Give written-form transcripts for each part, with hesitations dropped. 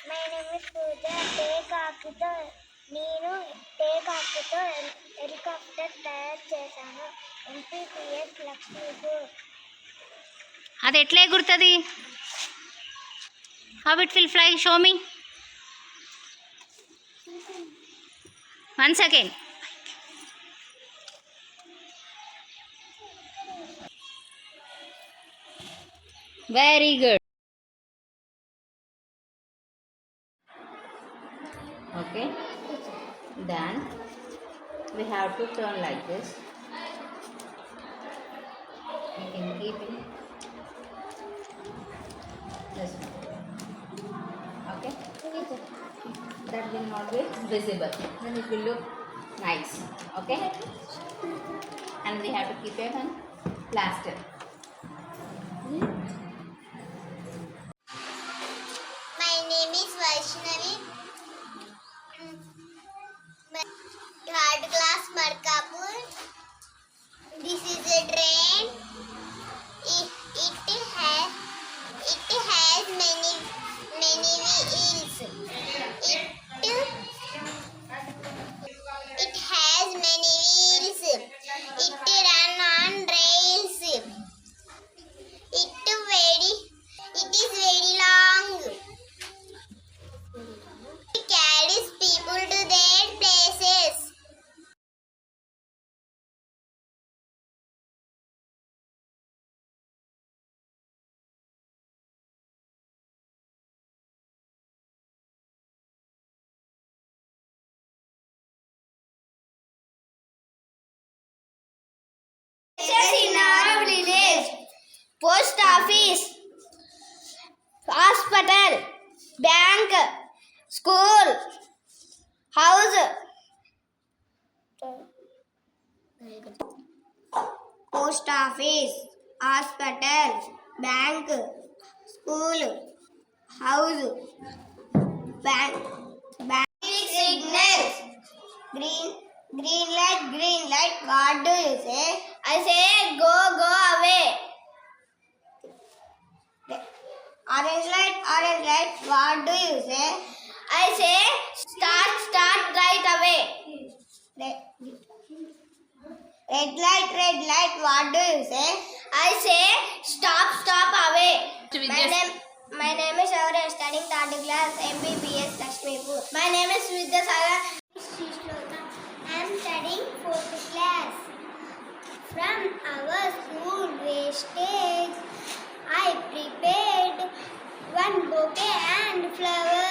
My name is పూజ. టేకాకుతో నేను టేకాకుతో helicopter తయారు చేశాను. ఎంపీపీఎస్ లక్ష్మీపూర్. అది ఎట్లా ఎగురుతుంది? How it will fly? Show me once again. Very good. Okay. Then we have to turn like this. You can keep it this one. Okay. That will not be visible. Then it will look nice. Okay. And we have to keep it on plaster. My name is Vaishnavi. Third class Markapur. This is a drain. It has many wheels. It has many wheels. It run on rails. It is very long. It carries people to their places. In our village, post office, hospital, bank, school, house, post office, hospital, bank, school, house, bank. Signals. Green light, what do you say? I say go away. Orange light, what do you say? I say start right away. Red light, what do you say? I say stop away. My name is Shaurya, studying 3rd class, MBBS Lakshmipur. My name is Vidyasagar. I am studying 4th class. From our school wastage, I prepared one bouquet and flower.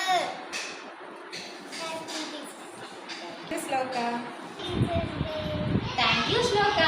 Shloka. Thank you, Shloka.